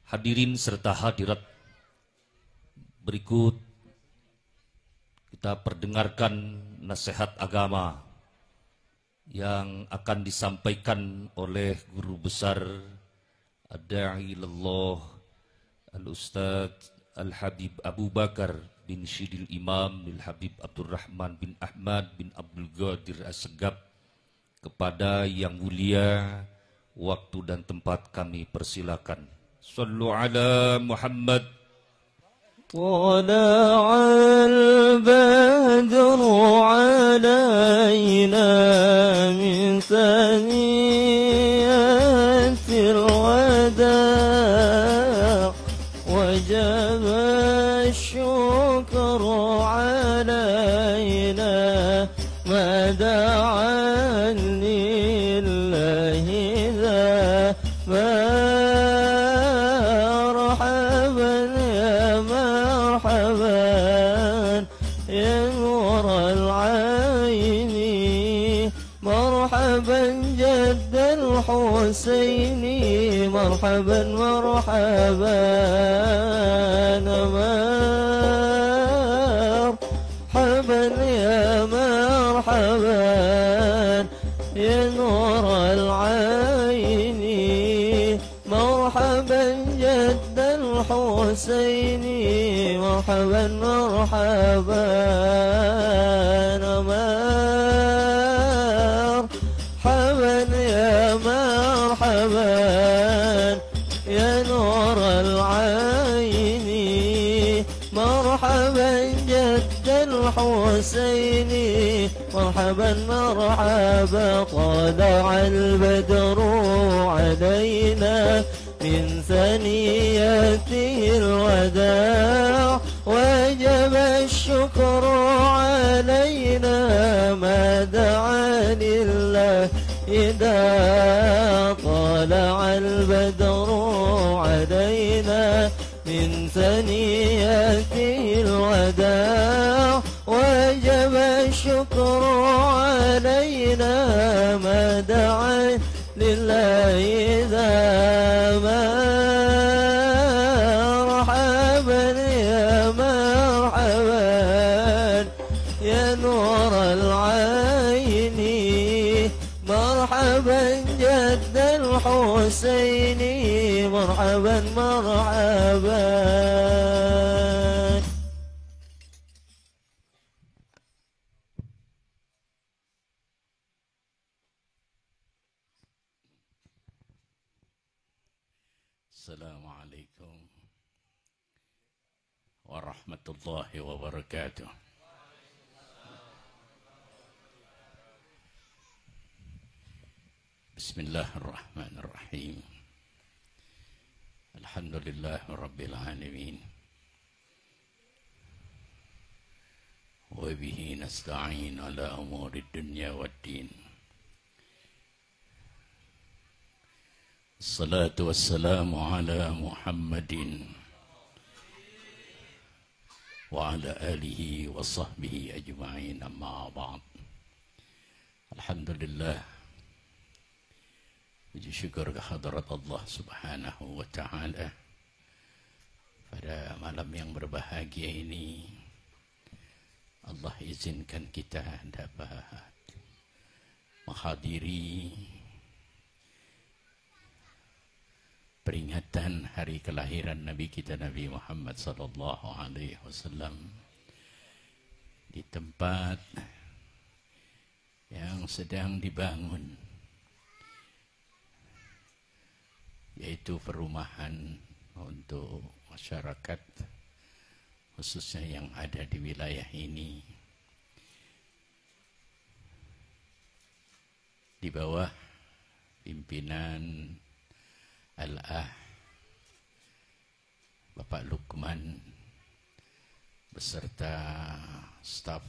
Hadirin serta hadirat, berikut kita perdengarkan nasihat agama yang akan disampaikan oleh Guru Besar Ad-Da'i Ilallah Al-Ustadz Al-Habib Abu Bakar bin Syidil Imam Al-Habib Abdurrahman bin Ahmad bin Abdul Qadir As-Segaf. Kepada yang mulia, waktu dan tempat kami persilakan. Sallu ala Muhammad. طلع البدر علينا من ثنيات الوداع وجب الشكر علينا ما دعا لله ذا مرحبا يا مرحبا يا نور العين مرحبا جد الحسين مرحبا مرحبا مرحبا يا مرحبا يا نور العين مرحبا جد الحسين مرحبا مرحبا مرحبا يا مرحبا يا نور العين مرحبا جد الحسين مرحبا مرحبا طلع البدر علينا من ثنياته الوداع وجب الشكر علينا ما دعا لله إذا طلع البدر علينا من ثنياته الوداع وجب الشكر علينا ما دعا لله إذا مرحبا يا مرحبا يا نور العين مرحبا جد الحسين مرحبا مرحبا. Assalamualaikum warahmatullahi wabarakatuh. Bismillahirrahmanirrahim. Alhamdulillah rabbil alamin. Wa bihi nasta'in ala umuri dunya waddin. Assalatu wassalamu ala Muhammadin wa ala alihi wa sahbihi ajma'in, amma ba'd. Alhamdulillah, puji syukur kehadrat Allah subhanahu wa ta'ala. Pada malam yang berbahagia ini, Allah izinkan kita dapat menghadiri peringatan hari kelahiran Nabi kita Nabi Muhammad sallallahu alaihi wasallam di tempat yang sedang dibangun, yaitu perumahan untuk masyarakat khususnya yang ada di wilayah ini, di bawah pimpinan Al-Ah Bapak Lukman beserta staf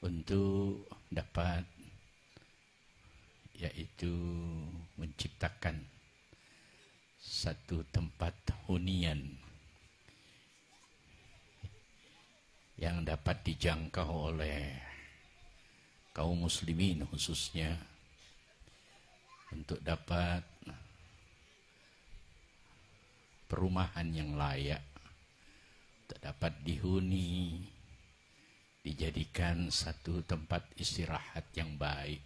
untuk dapat yaitu menciptakan satu tempat hunian yang dapat dijangkau oleh kaum muslimin khususnya, untuk dapat perumahan yang layak, dapat dihuni, dijadikan satu tempat istirahat yang baik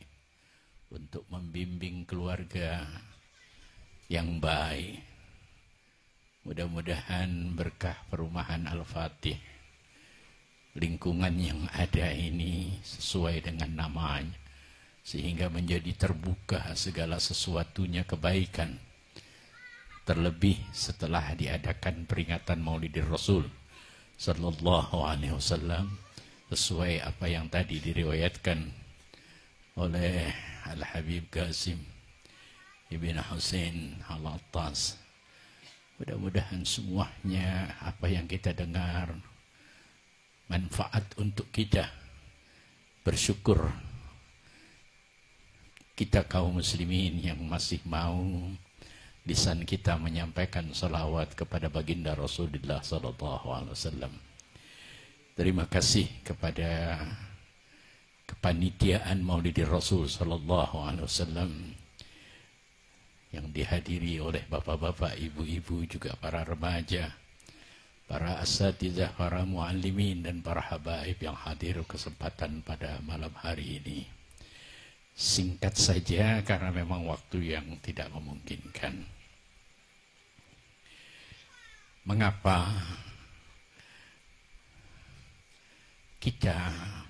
untuk membimbing keluarga yang baik. Mudah-mudahan berkah perumahan Al-Fatih, lingkungan yang ada ini sesuai dengan namanya, sehingga menjadi terbuka segala sesuatunya kebaikan. Terlebih setelah diadakan peringatan Maulidir Rasul sallallahu alaihi wasallam, sesuai apa yang tadi diriwayatkan oleh Al-Habib Qasim Ibn Husain Al-Attas. Mudah-mudahan semuanya apa yang kita dengar manfaat untuk kita. Bersyukur kita kaum muslimin yang masih mau lisan kita menyampaikan salawat kepada baginda Rasulullah sallallahu alaihi wasallam. Terima kasih kepada kepanitiaan Maulidir Rasul sallallahu alaihi wasallam yang dihadiri oleh bapak-bapak, ibu-ibu, juga para remaja, para asatidzah, para muallimin, dan para habaib yang hadir kesempatan pada malam hari ini. Singkat saja karena memang waktu yang tidak memungkinkan. Mengapa kita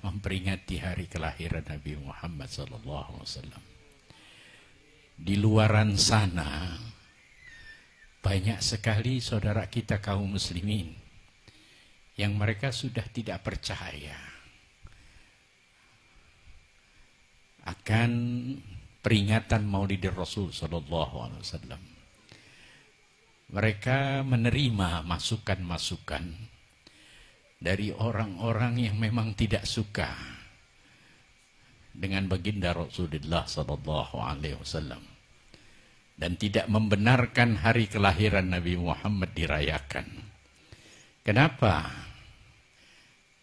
memperingati hari kelahiran Nabi Muhammad SAW? Di luaran sana banyak sekali saudara kita kaum muslimin yang mereka sudah tidak percaya akan peringatan Maulidir Rasul sallallahu alaihi wasallam. Mereka menerima masukan-masukan dari orang-orang yang memang tidak suka dengan baginda Rasulullah sallallahu alaihi wasallam dan tidak membenarkan hari kelahiran Nabi Muhammad dirayakan. Kenapa?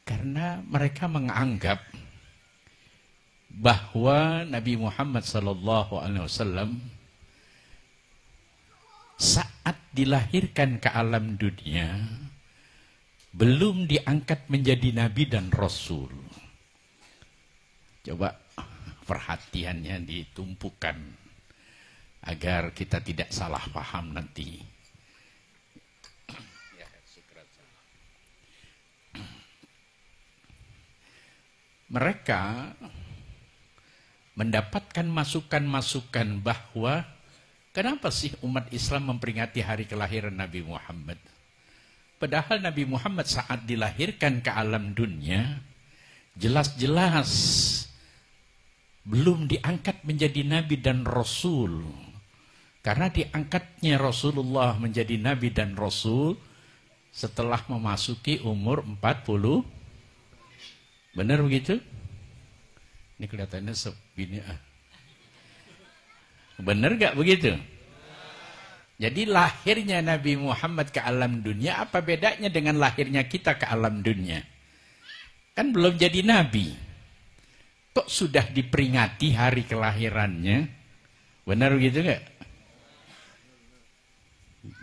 Karena mereka menganggap bahwa Nabi Muhammad sallallahu alaihi wasallam saat dilahirkan ke alam dunia belum diangkat menjadi nabi dan rasul. Coba perhatiannya ditumpukan agar kita tidak salah paham nanti. Mereka mendapatkan masukan-masukan bahwa kenapa sih umat Islam memperingati hari kelahiran Nabi Muhammad? Padahal Nabi Muhammad saat dilahirkan ke alam dunia jelas-jelas belum diangkat menjadi nabi dan rasul. Karena diangkatnya Rasulullah menjadi nabi dan rasul setelah memasuki umur 40. Benar begitu? Ini kelihatannya segini. Benar gak begitu? Jadi lahirnya Nabi Muhammad ke alam dunia, apa bedanya dengan lahirnya kita ke alam dunia? Kan belum jadi nabi. Kok sudah diperingati hari kelahirannya? Benar begitu gak?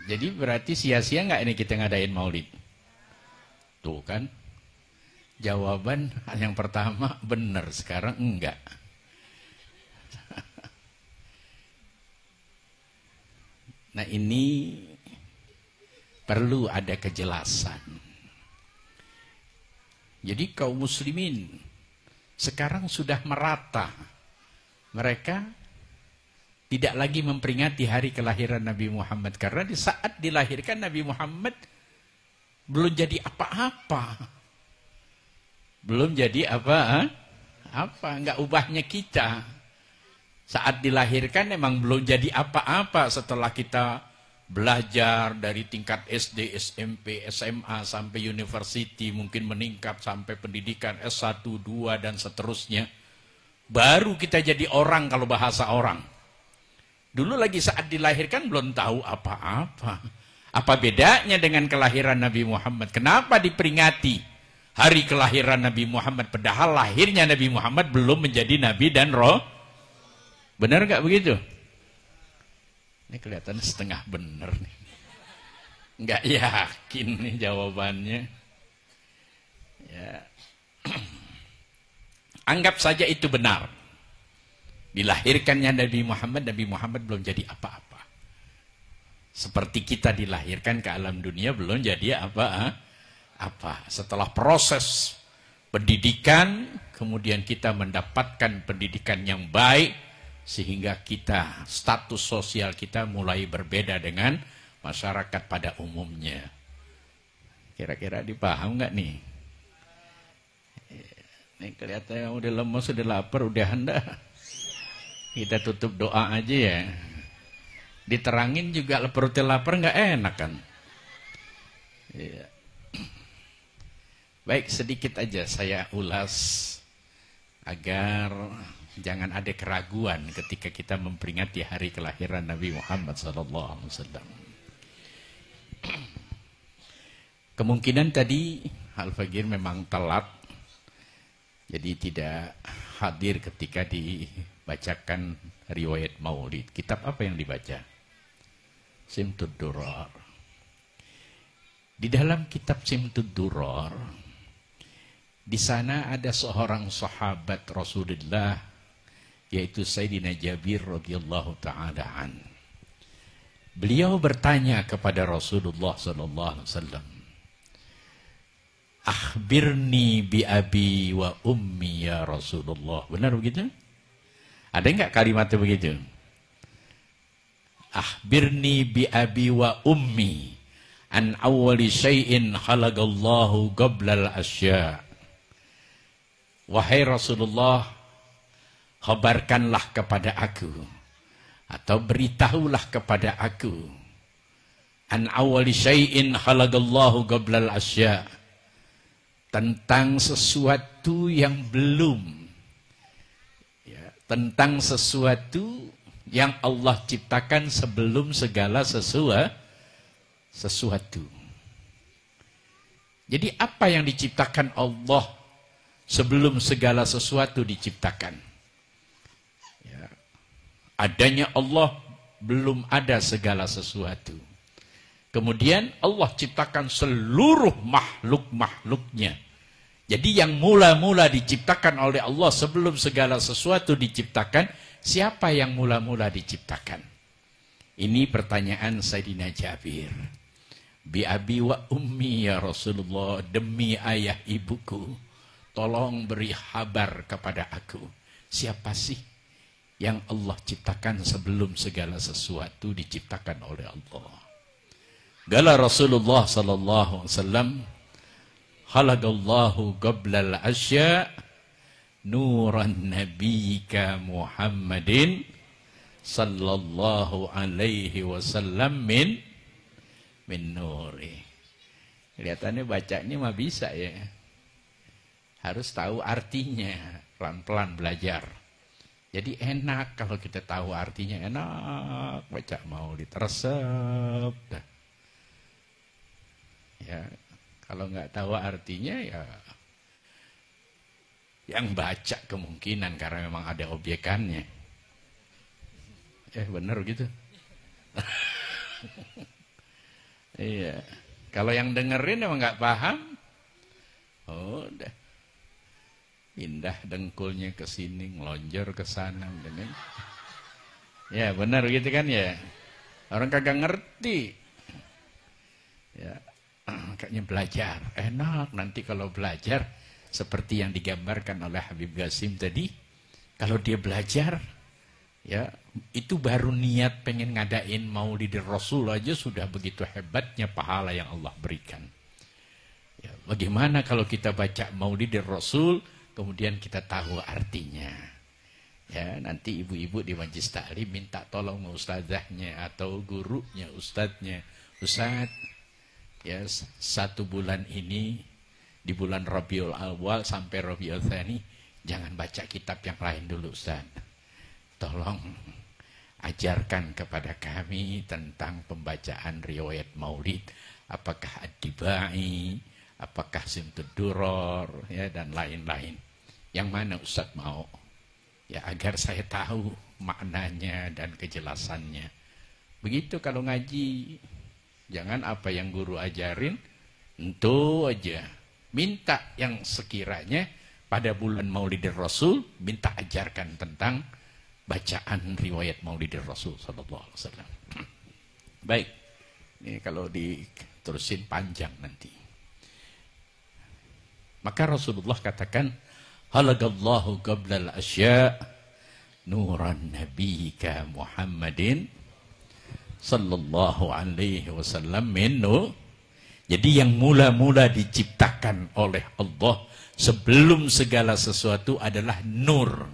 Jadi berarti sia-sia gak ini kita ngadain maulid? Tuh kan? Jawaban yang pertama benar, sekarang enggak. Nah ini perlu ada kejelasan. Jadi kaum muslimin sekarang sudah merata. Mereka tidak lagi memperingati hari kelahiran Nabi Muhammad. Karena di saat dilahirkan Nabi Muhammad belum jadi apa-apa. Belum jadi apa-apa. Enggak ubahnya kita. Saat dilahirkan memang belum jadi apa-apa setelah kita belajar dari tingkat SD, SMP, SMA sampai university, mungkin meningkat sampai pendidikan S1, 2 dan seterusnya. Baru kita jadi orang kalau bahasa orang. Dulu lagi saat dilahirkan belum tahu apa-apa. Apa bedanya dengan kelahiran Nabi Muhammad? Kenapa diperingati hari kelahiran Nabi Muhammad padahal lahirnya Nabi Muhammad belum menjadi nabi dan roh? Benar gak begitu? Ini kelihatan setengah benar nih. Nggak yakin nih jawabannya. Ya. Anggap saja itu benar. Dilahirkannya Nabi Muhammad belum jadi apa-apa. Seperti kita dilahirkan ke alam dunia belum jadi apa. Setelah proses pendidikan, kemudian kita mendapatkan pendidikan yang baik, sehingga kita, status sosial kita mulai berbeda dengan masyarakat pada umumnya. Kira-kira dipaham nggak nih? Ini kelihatannya udah lemes, udah lapar, udah hendak. Kita tutup doa aja ya. Diterangin juga perutnya lapar nggak enak kan? Iya. Baik, sedikit aja saya ulas agar jangan ada keraguan ketika kita memperingati hari kelahiran Nabi Muhammad SAW. Kemungkinan tadi Al-Fagir memang telat, jadi tidak hadir ketika dibacakan riwayat Maulid. Kitab apa yang dibaca? Simtud Durar. Di dalam kitab Simtud Durar, di sana ada seorang sahabat Rasulullah, yaitu Sayyidina Jabir radhiyallahu ta'ala an. Beliau bertanya kepada Rasulullah sallallahu alaihi wasallam, "Akhbirni bi abi wa ummi ya Rasulullah." Benar begitu? Ada enggak kalimatnya begitu? "Akhbirni bi abi wa ummi an awwali syai'in khalaqallahu qablal asya'." Wahai Rasulullah, khabarkanlah kepada aku, atau beritahulah kepada aku, an awwali syai'in khalaqallahu qablal asya', tentang sesuatu yang belum, ya, tentang sesuatu yang Allah ciptakan sebelum segala sesuatu. Jadi apa yang diciptakan Allah sebelum segala sesuatu diciptakan? Ya. Adanya Allah, belum ada segala sesuatu. Kemudian Allah ciptakan seluruh makhluk-makhluknya. Jadi yang mula-mula diciptakan oleh Allah sebelum segala sesuatu diciptakan, siapa yang mula-mula diciptakan? Ini pertanyaan Sayyidina Jabir. Bi abi wa ummi ya Rasulullah, demi ayah ibuku, tolong beri kabar kepada aku, siapa sih yang Allah ciptakan sebelum segala sesuatu diciptakan oleh Allah? Gala Rasulullah sallallahu alaihi wasallam, khalaqallahu qablal asya' nuran nabiyyika Muhammadin sallallahu alaihi wasallam min nuri. Kelihatannya baca ini mah bisa ya. Harus tahu artinya, pelan-pelan belajar. Jadi enak kalau kita tahu artinya, enak baca Maulid, resep. Ya, kalau nggak tahu artinya ya yang baca kemungkinan karena memang ada objekannya. Benar gitu. Iya. Kalau yang dengerin emang nggak paham, udah. Pindah dengkulnya ke sini, ngelonjor ke sana. Ya benar gitu kan ya. Orang kagak ngerti. Ya, makanya belajar. Enak nanti kalau belajar seperti yang digambarkan oleh Habib Qasim tadi. Kalau dia belajar, ya itu baru niat pengen ngadain Maulid Rasul aja sudah begitu hebatnya pahala yang Allah berikan. Ya, bagaimana kalau kita baca Maulid Rasul, kemudian kita tahu artinya. Ya, nanti ibu-ibu di majlis taklim minta tolong ustazahnya atau gurunya, ustadznya. Ustaz, ya 1 bulan ini, di bulan Rabiul Awal sampai Rabiul Tsani, jangan baca kitab yang lain dulu Ustaz. Tolong ajarkan kepada kami tentang pembacaan riwayat Maulid. Apakah Ad-Dibai, apakah Simtud Durar, ya, dan lain-lain. Yang mana Ustaz mau? Ya agar saya tahu maknanya dan kejelasannya. Begitu kalau ngaji. Jangan apa yang guru ajarin, itu aja. Minta yang sekiranya pada bulan Maulidir Rasul, minta ajarkan tentang bacaan riwayat Maulidir Rasul sallallahu alaihi wasallam. Baik. Ini kalau diterusin panjang nanti. Maka Rasulullah katakan, halagallahu qablal asya' nuran nabiyika Muhammadin sallallahu alaihi wasallam minnu. Jadi yang mula-mula diciptakan oleh Allah sebelum segala sesuatu adalah nur.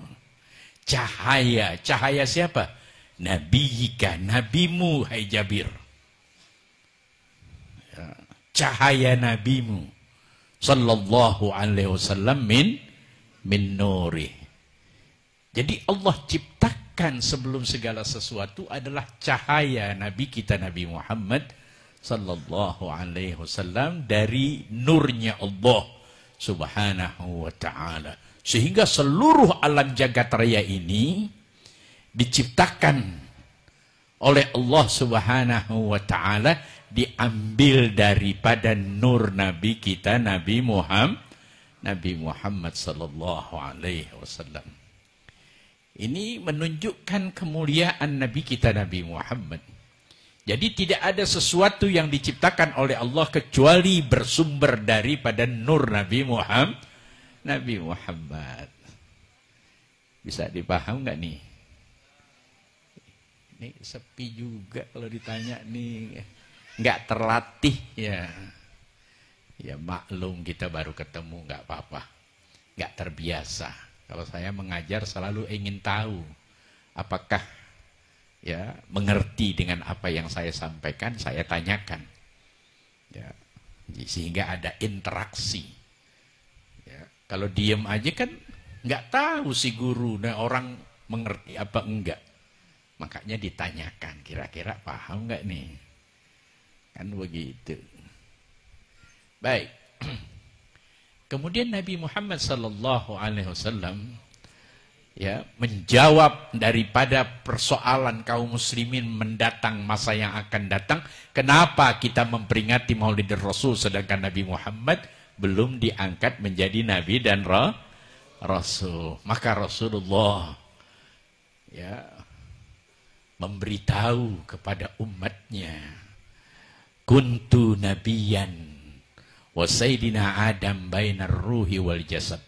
Cahaya. Cahaya siapa? Nabiyika, nabimu, hai Jabir. Ya. Cahaya nabimu sallallahu alaihi wasallam min nuri. Jadi Allah ciptakan sebelum segala sesuatu adalah cahaya Nabi kita Nabi Muhammad sallallahu alaihi wasallam dari nurnya Allah subhanahu wa ta'ala. Sehingga seluruh alam jagat raya ini diciptakan oleh Allah subhanahu wa ta'ala, diambil daripada nur Nabi kita Nabi Muhammad sallallahu alaihi wasallam. Ini menunjukkan kemuliaan Nabi kita Nabi Muhammad. Jadi tidak ada sesuatu yang diciptakan oleh Allah kecuali bersumber daripada nur Nabi Muhammad. Bisa dipaham nggak nih? Ini sepi juga kalau ditanya nih. Nggak terlatih ya. Ya maklum kita baru ketemu, nggak apa-apa. Nggak terbiasa. Kalau saya mengajar selalu ingin tahu apakah ya mengerti dengan apa yang saya sampaikan, saya tanyakan. Ya, sehingga ada interaksi. Ya, kalau diem aja kan nggak tahu si guru, nah orang mengerti apa enggak. Makanya ditanyakan, kira-kira paham nggak nih? Kan begitu. Baik. Kemudian Nabi Muhammad sallallahu alaihi wasallam ya menjawab daripada persoalan kaum muslimin mendatang, masa yang akan datang, kenapa kita memperingati Maulid Rasul sedangkan Nabi Muhammad belum diangkat menjadi nabi dan rasul. Maka Rasulullah ya memberitahu kepada umatnya, kuntu nabiyan wa sayyidina Adam bainar ruhi wal jasad.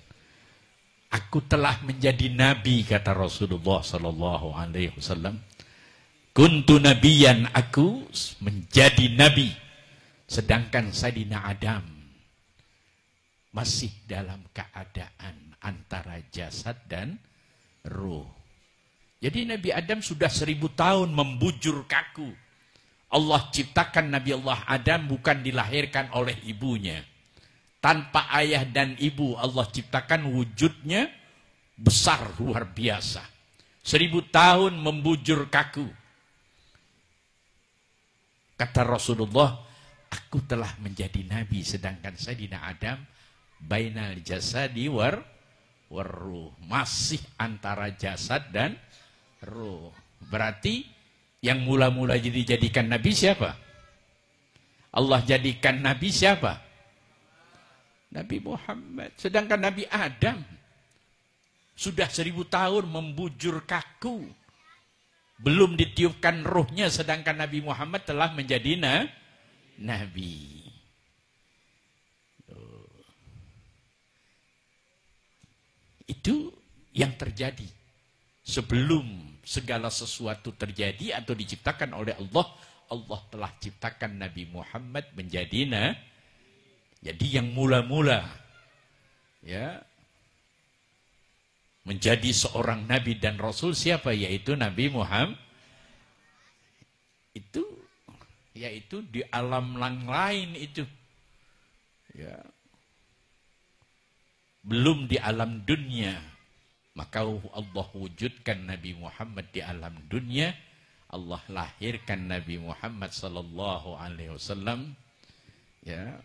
Aku telah menjadi nabi, kata Rasulullah sallallahu alaihi wasallam. Kuntu nabiyan, aku menjadi nabi, sedangkan Sayyidina Adam masih dalam keadaan antara jasad dan ruh. Jadi Nabi Adam sudah 1000 tahun membujur kaku. Allah ciptakan Nabi Allah Adam bukan dilahirkan oleh ibunya. Tanpa ayah dan ibu Allah ciptakan, wujudnya besar luar biasa. 1000 tahun membujur kaku. Kata Rasulullah, aku telah menjadi nabi sedangkan Sayyidina Adam bainal jasadi warruh, masih antara jasad dan ruh. Berarti yang mula-mula dijadikan nabi siapa? Allah jadikan nabi siapa? Nabi Muhammad. Sedangkan Nabi Adam sudah 1000 tahun membujur kaku, belum ditiupkan ruhnya, sedangkan Nabi Muhammad telah menjadi nabi. Itu yang terjadi sebelum segala sesuatu terjadi atau diciptakan oleh Allah. Allah telah ciptakan Nabi Muhammad menjadi jadi yang mula-mula ya menjadi seorang nabi dan rasul siapa? Yaitu Nabi Muhammad. Itu yaitu di alam lain itu. Ya. Belum di alam dunia. Maka Allah wujudkan Nabi Muhammad di alam dunia. Allah lahirkan Nabi Muhammad sallallahu alaihi wasallam. Ya.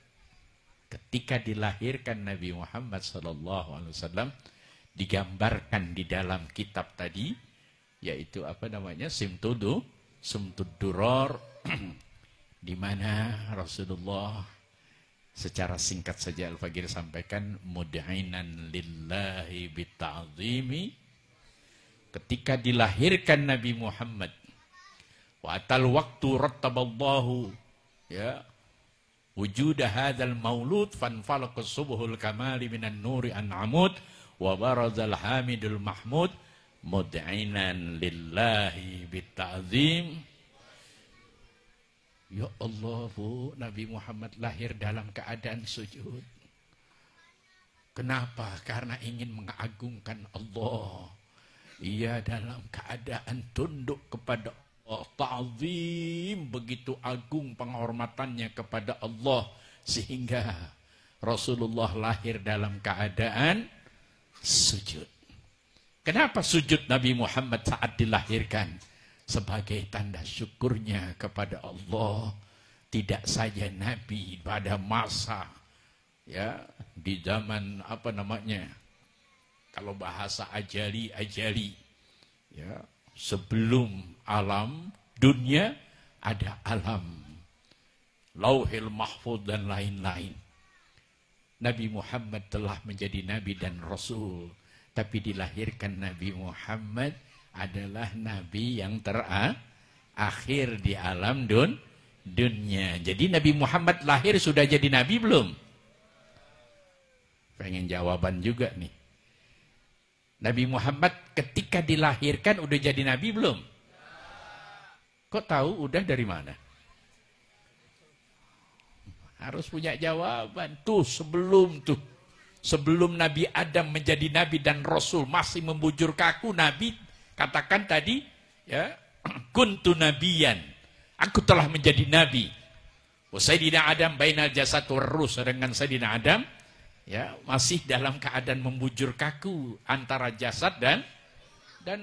Ketika dilahirkan Nabi Muhammad sallallahu alaihi wasallam, digambarkan di dalam kitab tadi, yaitu apa namanya, Simtud Duror, di mana Rasulullah secara singkat saja Al-Faqir sampaikan mud'inan lillahi bita'zimi, ketika dilahirkan Nabi Muhammad wa atal waktu rattaballahu ya wujud hadzal maulud fanfalaqa subhul kamali minan nuri an amud wa barazal hamidul mahmud mud'inan lillahi bita'zim. Ya Allah, Bu, Nabi Muhammad lahir dalam keadaan sujud. Kenapa? Karena ingin mengagungkan Allah. Ia dalam keadaan tunduk kepada Allah, ta'zim, begitu agung penghormatannya kepada Allah, sehingga Rasulullah lahir dalam keadaan sujud. Kenapa sujud Nabi Muhammad saat dilahirkan? Sebagai tanda syukurnya kepada Allah. Tidak saja Nabi pada masa ya di zaman apa namanya, kalau bahasa ajali ya, sebelum alam dunia ada alam Lauhil Mahfuz dan lain-lain. Nabi Muhammad telah menjadi Nabi dan Rasul, tapi dilahirkan Nabi Muhammad adalah Nabi yang terakhir di alam dunia. Jadi Nabi Muhammad lahir sudah jadi Nabi belum? Pengen jawaban juga nih. Nabi Muhammad ketika dilahirkan udah jadi Nabi belum? Kok tahu udah dari mana? Harus punya jawaban. Sebelum Nabi Adam menjadi Nabi dan Rasul, masih membujur kaku Nabi, katakan tadi, ya, kuntu nabiyan. Aku telah menjadi Nabi. Sayyidina Adam bainal jasad warruh, dengan Sayyidina Adam, ya, masih dalam keadaan membujur kaku antara jasad dan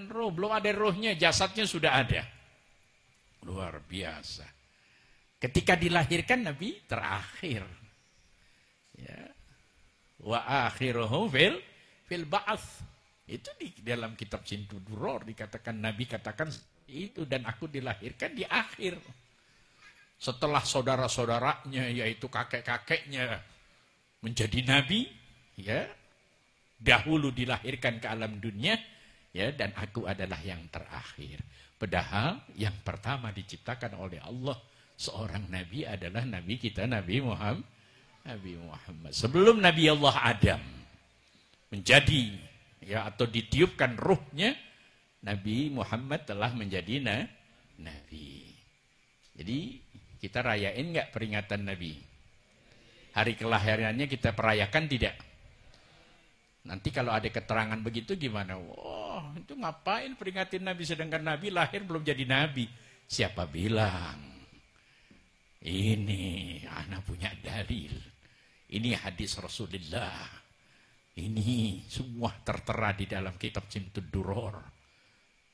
roh. Belum ada rohnya, jasadnya sudah ada. Luar biasa. Ketika dilahirkan Nabi terakhir. Ya. Wa akhiruhu fil ba'ats. Itu di dalam kitab Cintu Duror dikatakan, Nabi katakan itu, dan aku dilahirkan di akhir. Setelah saudara-saudaranya yaitu kakek-kakeknya menjadi Nabi, ya, dahulu dilahirkan ke alam dunia, ya, dan aku adalah yang terakhir. Padahal yang pertama diciptakan oleh Allah seorang Nabi adalah Nabi kita Nabi Muhammad. Sebelum Nabi Allah Adam menjadi, ya, atau ditiupkan ruhnya, Nabi Muhammad telah menjadi Nabi. Jadi kita rayain nggak peringatan Nabi? Hari kelahirannya kita perayakan tidak? Nanti kalau ada keterangan begitu gimana? Wah, itu ngapain peringatin Nabi sedangkan Nabi lahir belum jadi Nabi? Siapa bilang? Ini anak punya dalil. Ini hadis Rasulullah. Ini semua tertera di dalam kitab Cintud Duror.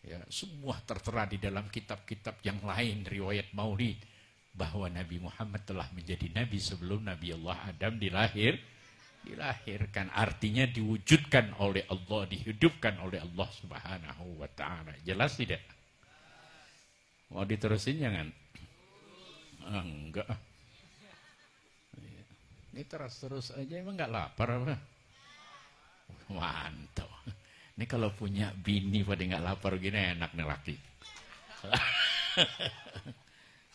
Ya, semua tertera di dalam kitab-kitab yang lain, riwayat Maulid, bahwa Nabi Muhammad telah menjadi Nabi sebelum Nabi Allah Adam dilahirkan. Artinya diwujudkan oleh Allah, dihidupkan oleh Allah Subhanahu wa ta'ala. Jelas tidak? Mau diterusin jangan? Enggak. Ini terus aja, emang enggak lapar apa? Mantap. Ini kalau punya bini pada enggak lapar gini enak nih laki.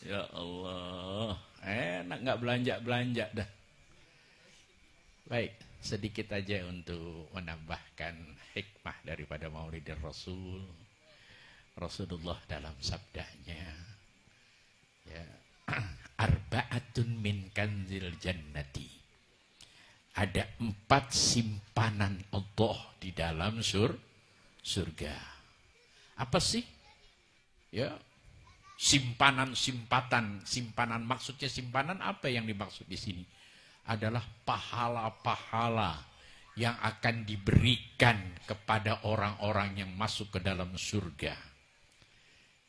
Ya Allah, enak enggak belanja dah. Baik, sedikit aja untuk menambahkan hikmah daripada Maulid Rasul. Rasulullah dalam sabdanya, ya, arba'atun min kanzil jannati. Ada 4 simpanan Allah di dalam surga. Apa sih? Ya, simpanan, maksudnya simpanan apa yang dimaksud di sini? Adalah pahala-pahala yang akan diberikan kepada orang-orang yang masuk ke dalam surga.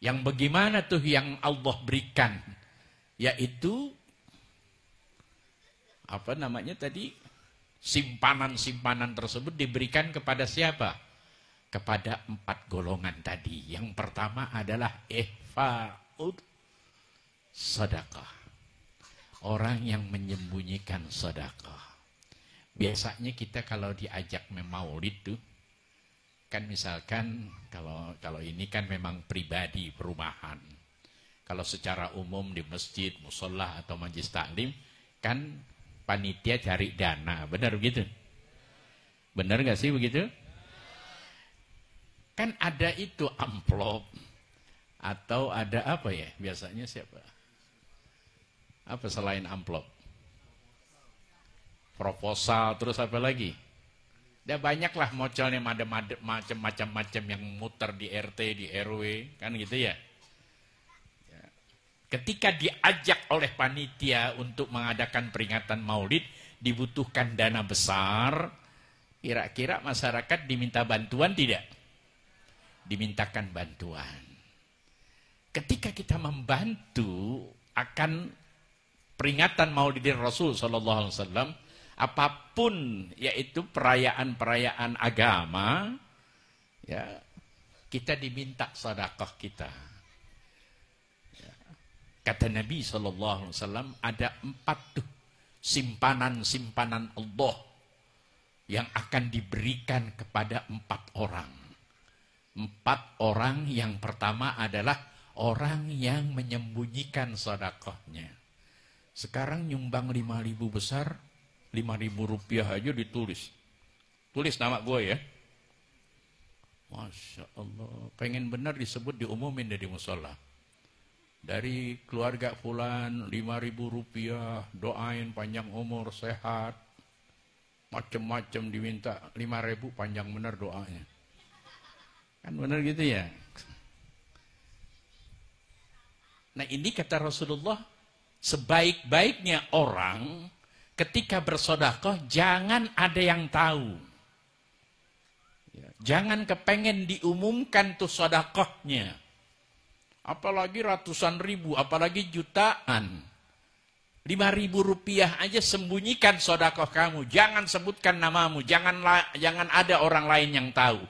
Yang bagaimana tuh yang Allah berikan? Yaitu apa namanya tadi? Simpanan-simpanan tersebut diberikan kepada siapa? Kepada 4 golongan tadi. Yang pertama adalah ihfa'ud sadaqah. Orang yang menyembunyikan sedekah. Biasanya kita kalau diajak memaulid tuh, kan misalkan kalau ini kan memang pribadi perumahan. Kalau secara umum di masjid, musola atau majelis taklim, kan panitia cari dana, benar begitu? Benar nggak sih begitu? Kan ada itu amplop atau ada apa ya? Biasanya siapa? Apa selain amplop? Proposal, terus apa lagi? Ya banyaklah mocelnya macam-macam yang muter di RT, di RW, kan gitu ya. Ketika diajak oleh panitia untuk mengadakan peringatan maulid, dibutuhkan dana besar, kira-kira masyarakat diminta bantuan tidak? Dimintakan bantuan. Ketika kita membantu akan peringatan maulidin Rasul sallallahu alaihi wasallam, apapun yaitu perayaan-perayaan agama, ya, kita diminta sedekah kita. Ya. Kata Nabi sallallahu alaihi wasallam, ada 4 tuh simpanan-simpanan Allah yang akan diberikan kepada 4 orang. 4 orang. Yang pertama adalah orang yang menyembunyikan sedekahnya. Sekarang nyumbang 5.000 besar, 5.000 rupiah aja ditulis. Tulis nama gue ya. Masya Allah. Pengen benar disebut, diumumin dari musola. Dari keluarga fulan, 5.000 rupiah, doain panjang umur, sehat. Macem-macem diminta, 5.000 panjang benar doanya. Kan benar gitu ya. Nah ini kata Rasulullah, sebaik-baiknya orang ketika bersedekah jangan ada yang tahu. Jangan kepengen diumumkan tuh sedekahnya. Apalagi ratusan ribu, apalagi jutaan. 5.000 rupiah aja sembunyikan sedekah kamu. Jangan sebutkan namamu, jangan ada orang lain yang tahu.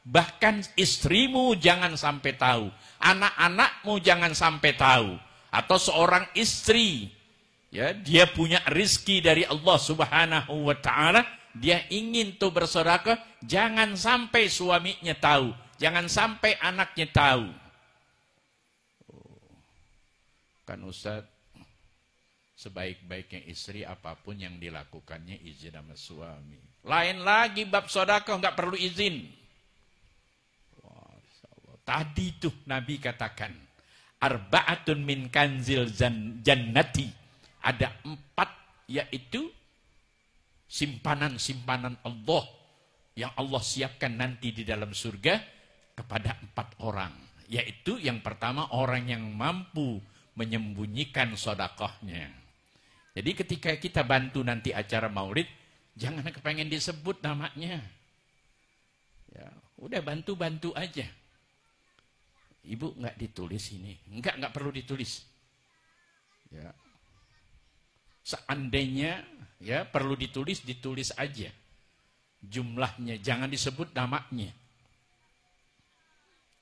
Bahkan istrimu jangan sampai tahu. Anak-anakmu jangan sampai tahu. Atau seorang istri, ya, dia punya rizki dari Allah Subhanahu wa ta'ala, dia ingin tuh bersedekah, jangan sampai suaminya tahu, jangan sampai anaknya tahu. Kan Ustaz, sebaik-baiknya istri apapun yang dilakukannya izin sama suami. Lain lagi bab sedekah nggak perlu izin. Tadi tuh Nabi katakan, arba'atun min kanzil jannati. Ada 4, yaitu simpanan-simpanan Allah yang Allah siapkan nanti di dalam surga kepada 4 orang. Yaitu yang pertama, orang yang mampu menyembunyikan sedekahnya. Jadi ketika kita bantu nanti acara maulid, jangan kepengen disebut namanya. Ya, udah bantu-bantu aja. Ibu nggak ditulis ini, nggak perlu ditulis. Ya. Seandainya ya perlu ditulis, ditulis aja jumlahnya, jangan disebut namanya.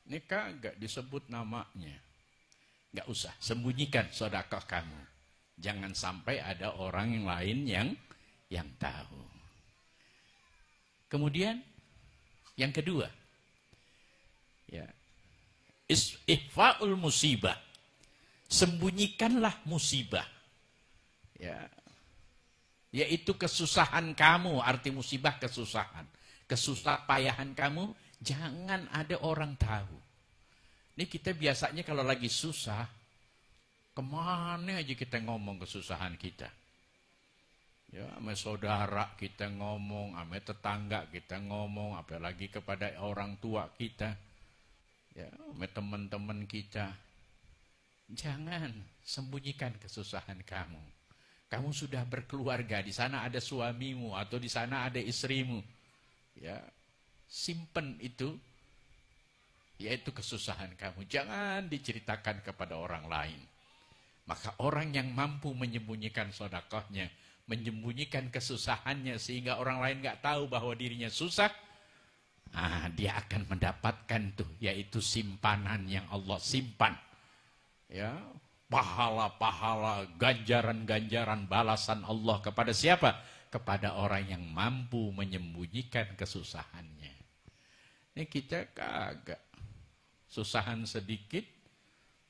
Ini kagak disebut namanya, nggak usah, sembunyikan sedekah kamu. Jangan sampai ada orang yang lain yang tahu. Kemudian yang kedua, ya. Ihfa'ul musibah. Sembunyikanlah musibah. Ya. Yaitu kesusahan kamu, arti musibah kesusahan. Kesusah payahan kamu, jangan ada orang tahu. Ini kita biasanya kalau lagi susah, kemana aja kita ngomong kesusahan kita. Ya, sama saudara kita ngomong, sama tetangga kita ngomong, apalagi kepada orang tua kita. Ya, sama teman-teman kita. Jangan sembunyikan kesusahan kamu. Kamu sudah berkeluarga, di sana ada suamimu atau di sana ada istrimu. Ya, simpen itu, yaitu kesusahan kamu. Jangan diceritakan kepada orang lain. Maka orang yang mampu menyembunyikan sedekahnya, menyembunyikan kesusahannya sehingga orang lain nggak tahu bahwa dirinya susah, dia akan mendapatkan tuh, yaitu simpanan yang Allah simpan. Ya, pahala-pahala, ganjaran-ganjaran, balasan Allah kepada siapa? Kepada orang yang mampu menyembunyikan kesusahannya. Ini kita kagak. Susahan sedikit,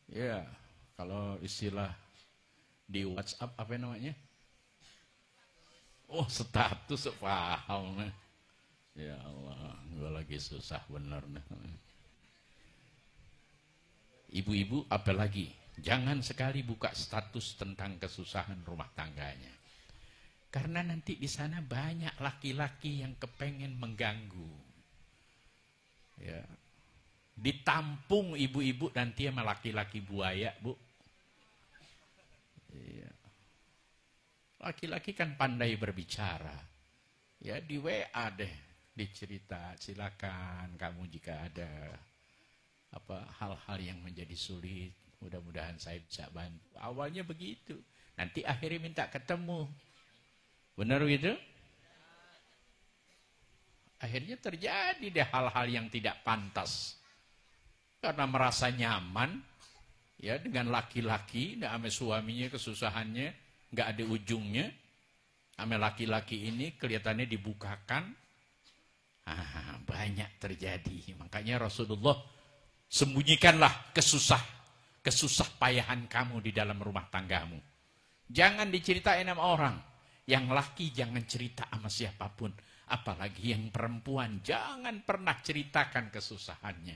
ya kalau istilah di WhatsApp apa namanya? Oh, status, paham. Ya Allah, gue lagi susah bener nih. Ibu-ibu apalagi, jangan sekali buka status tentang kesusahan rumah tangganya. Karena nanti di sana banyak laki-laki yang kepengen mengganggu. Ya. Ditampung ibu-ibu nanti sama laki-laki buaya, Bu. Iya. Laki-laki kan pandai berbicara. Ya, di WA deh dicerita, silakan kamu jika ada hal-hal yang menjadi sulit, mudah-mudahan saya bisa bantu. Awalnya begitu. Nanti akhirnya minta ketemu. Benar gitu? Akhirnya terjadi deh hal-hal yang tidak pantas. Karena merasa nyaman ya dengan laki-laki, sama suaminya kesusahannya nggak ada ujungnya. Sama laki-laki ini kelihatannya dibukakan. Banyak terjadi. Makanya Rasulullah, sembunyikanlah kesusah payahan kamu di dalam rumah tanggamu. Jangan diceritain sama orang. Yang laki jangan cerita sama siapapun. Apalagi yang perempuan, jangan pernah ceritakan kesusahannya.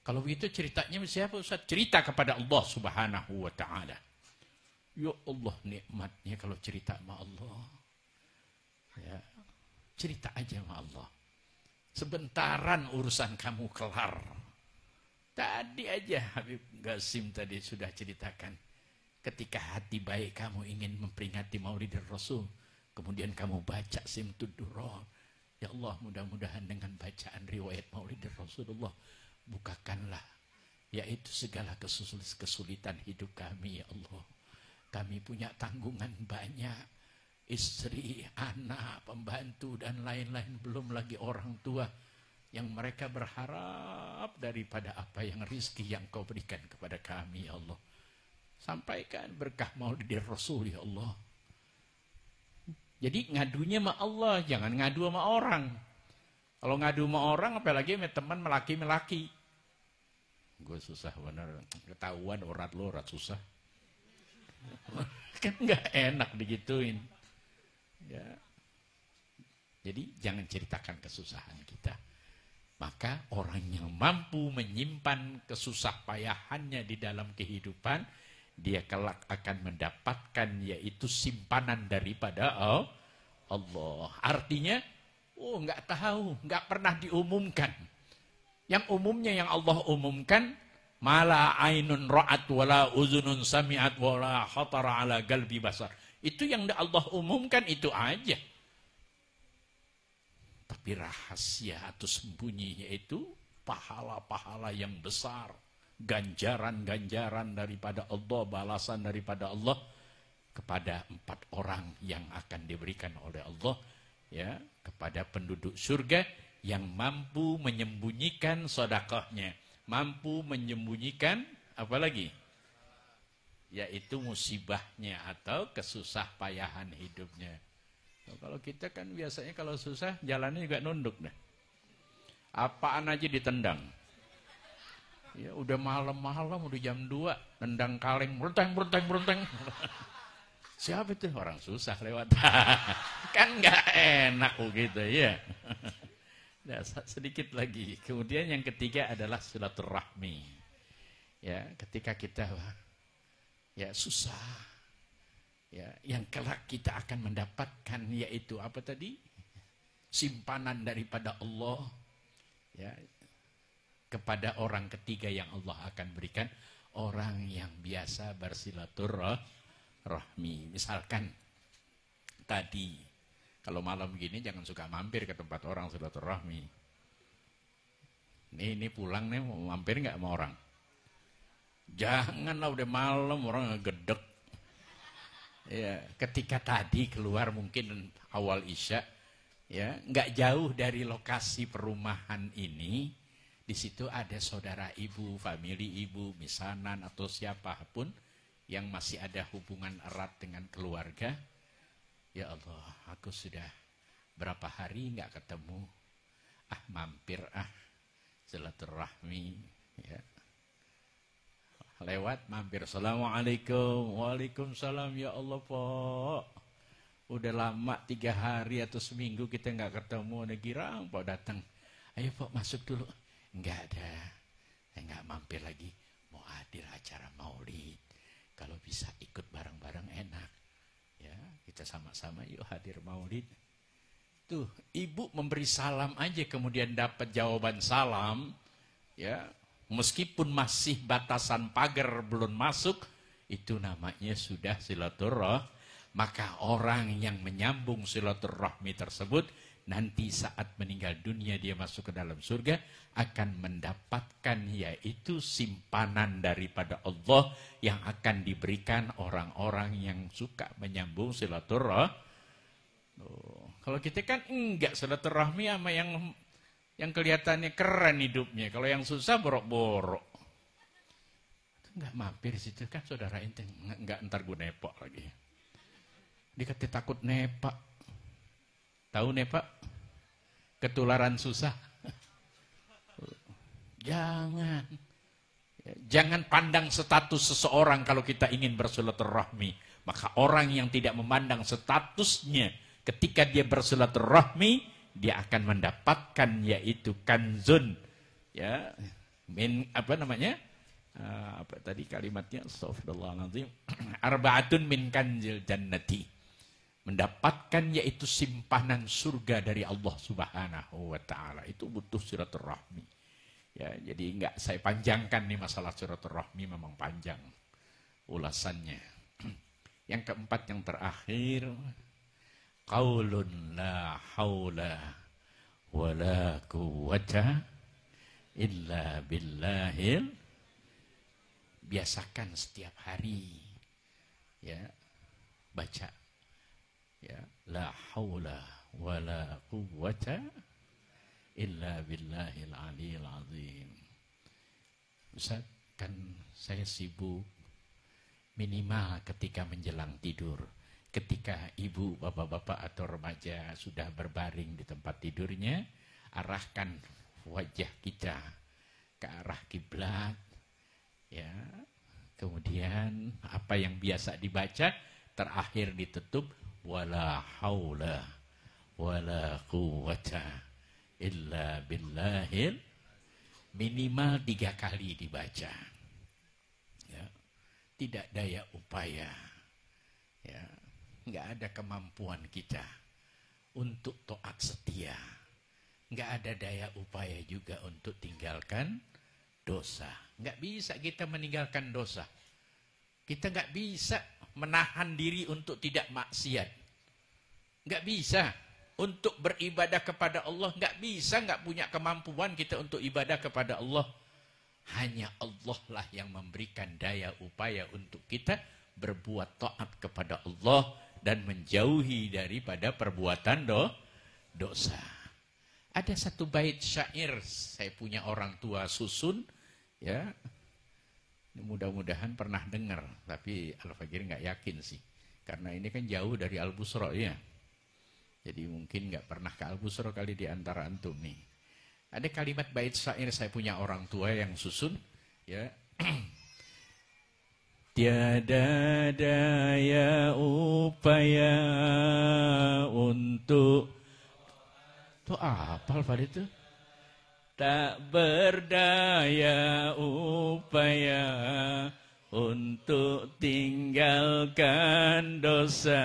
Kalau begitu ceritanya siapa Ustaz? Cerita kepada Allah Subhanahu wa ta'ala. Ya Allah, nikmatnya kalau cerita sama Allah. Ya, cerita aja sama Allah. Sebentaran urusan kamu kelar. Tadi aja Habib Qasim tadi sudah ceritakan. Ketika hati baik kamu ingin memperingati Maulid Rasul, kemudian kamu baca Simtud Duror. Ya Allah, mudah-mudahan dengan bacaan riwayat Maulid Rasulullah, bukakanlah yaitu segala kesulitan hidup kami, ya Allah. Kami punya tanggungan banyak, istri, anak, pembantu, dan lain-lain. Belum lagi orang tua yang mereka berharap daripada apa yang rizki yang kau berikan kepada kami, ya Allah. Sampaikan berkah Maulid Rasul, ya Allah. Jadi ngadunya sama Allah, jangan ngadu sama orang. Kalau ngadu sama orang, apalagi sama teman melaki-melaki. Gue susah bener, ketahuan urat susah. Kan nggak enak digituin. Ya. Jadi jangan ceritakan kesusahan kita. Maka orang yang mampu menyimpan kesusah payahannya di dalam kehidupan, dia kelak akan mendapatkan yaitu simpanan daripada Allah. Artinya, nggak tahu, nggak pernah diumumkan. Yang umumnya yang Allah umumkan, mala ainun ra'at wala uzunun sami'at wala khatara ala qalbi basar. Itu yang Allah umumkan, itu aja. Tapi rahasia atau sembunyi yaitu pahala-pahala yang besar. Ganjaran-ganjaran daripada Allah, balasan daripada Allah kepada 4 orang yang akan diberikan oleh Allah, ya, kepada penduduk surga yang mampu menyembunyikan sedekahnya, mampu menyembunyikan apa lagi? Yaitu musibahnya atau kesusah payahan hidupnya. Kalau kita kan biasanya kalau susah jalannya juga nunduk dah. Apaan aja ditendang. Ya udah malam-malam, udah jam 2, nendang kaleng, berenteng. Siapa itu? Orang susah lewat. Kan nggak enak begitu ya. Nah, sedikit lagi. Kemudian yang ketiga adalah silaturahmi. Ya, ketika kita ya susah, ya yang kelak kita akan mendapatkan yaitu apa tadi? Simpanan daripada Allah. Ya. Kepada orang ketiga yang Allah akan berikan, orang yang biasa bersilaturahmi. Misalkan tadi kalau malam gini jangan suka mampir ke tempat orang silaturahmi. Ini pulang nih mau mampir nggak sama orang? Janganlah udah malam orang ngegedek. Ya, ketika tadi keluar mungkin awal Isya, ya nggak jauh dari lokasi perumahan ini. Di situ ada saudara ibu, famili ibu, misanan atau siapapun yang masih ada hubungan erat dengan keluarga. Ya Allah, aku sudah berapa hari nggak ketemu. Mampir silaturahmi. Ya. Lewat mampir. Assalamualaikum. Waalaikumsalam. Ya Allah, Pak. Udah lama 3 hari atau seminggu kita nggak ketemu. Ada girang Pak datang. Ayo Pak masuk dulu. Enggak ada. Saya nggak mampir lagi. Mau hadir acara maulid. Kalau bisa ikut bareng-bareng enak. Ya, kita sama-sama yuk hadir maulid. Tuh, ibu memberi salam aja kemudian dapat jawaban salam. Ya, meskipun masih batasan pagar belum masuk, itu namanya sudah silaturahmi. Maka orang yang menyambung silaturahmi tersebut nanti saat meninggal dunia dia masuk ke dalam surga akan mendapatkan yaitu simpanan daripada Allah yang akan diberikan orang-orang yang suka menyambung silaturahmi. Kalau kita kan enggak, silaturahmi sama yang kelihatannya keren hidupnya. Kalau yang susah borok-borok. Enggak mampir situ kan saudara ente. Enggak, ntar gue nepok lagi. Dikata takut nepak. Tahu nepak? Ketularan susah. Jangan. Jangan pandang status seseorang kalau kita ingin bersilaturahmi. Maka orang yang tidak memandang statusnya ketika dia bersilaturahmi, dia akan mendapatkan yaitu kanzun. Ya, apa namanya? Apa tadi kalimatnya? Astagfirullahaladzim. Arba'atun min kanzil jannati. Mendapatkan yaitu simpanan surga dari Allah Subhanahu wa taala. Itu butuh silaturahmi. Ya, jadi enggak saya panjangkan nih masalah silaturahmi, memang panjang ulasannya. Yang keempat, yang terakhir, qaulun la haula wala quwwata illa billahil. Biasakan setiap hari ya baca ya la haula wala quwwata illa billahil aliyil azim. Ustaz, kan saya sibuk, minimal ketika menjelang tidur, ketika ibu, bapak-bapak atau remaja sudah berbaring di tempat tidurnya, arahkan wajah kita ke arah kiblat. Ya, kemudian apa yang biasa dibaca terakhir ditutup wala haula wala quwwata illa billahil, minimal 3 kali dibaca. Ya, tidak daya upaya. Ya, nggak ada kemampuan kita untuk taat setia. Nggak ada daya upaya juga untuk tinggalkan dosa. Nggak bisa kita meninggalkan dosa. Kita nggak bisa menahan diri untuk tidak maksiat. Nggak bisa untuk beribadah kepada Allah. Nggak bisa, nggak punya kemampuan kita untuk ibadah kepada Allah. Hanya Allah lah yang memberikan daya upaya untuk kita berbuat taat kepada Allah dan menjauhi daripada perbuatan dosa. Ada satu bait syair saya punya orang tua susun, ya. Mudah-mudahan pernah dengar, tapi Al-Fakir nggak yakin sih, karena ini kan jauh dari Al-Busra ya. Jadi mungkin nggak pernah ke Al-Busra kali di antara antum nih. Ada kalimat bait syair saya punya orang tua yang susun, ya. Tiada daya upaya untuk itu apa pada itu? Tak berdaya upaya untuk tinggalkan dosa.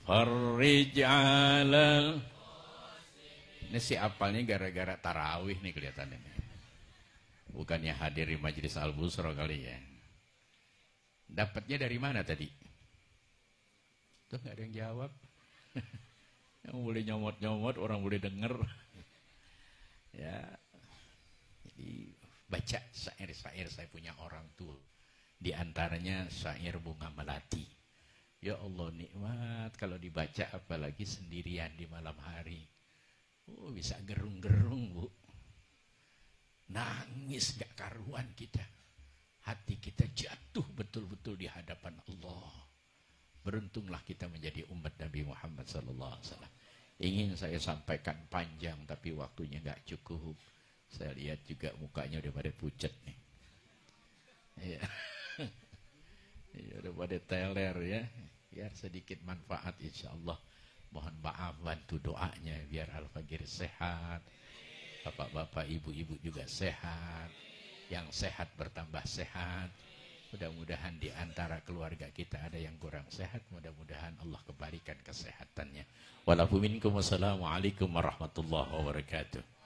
Farrij alal. Ini si apalnya gara-gara tarawih nih kelihatannya. Bukannya hadir di majelis Al-Busra kali ya. Dapatnya dari mana tadi? Tuh nggak ada yang jawab. Yang boleh nyomot-nyomot, orang boleh denger. Ya. Jadi baca syair-syair saya punya orang tua Di antaranya syair Bunga Melati. Ya Allah, nikmat kalau dibaca apalagi sendirian di malam hari. Oh, bisa gerung-gerung, Bu. Nangis gak karuan kita. Hati kita jatuh betul-betul di hadapan Allah. Beruntunglah kita menjadi umat Nabi Muhammad SAW. Ingin saya sampaikan panjang, tapi waktunya gak cukup. Saya lihat juga mukanya udah pada pucat nih. Iya. Ya, udah pada teler ya. Biar sedikit manfaat insya Allah. Mohon maaf bantu doanya biar Al-Fagir sehat. Bapak-bapak, ibu-ibu juga sehat. Yang sehat bertambah sehat. Mudah-mudahan di antara keluarga kita ada yang kurang sehat. Mudah-mudahan Allah kembalikan kesehatannya. Walaupun minkum wassalamualaikum warahmatullahi wabarakatuh.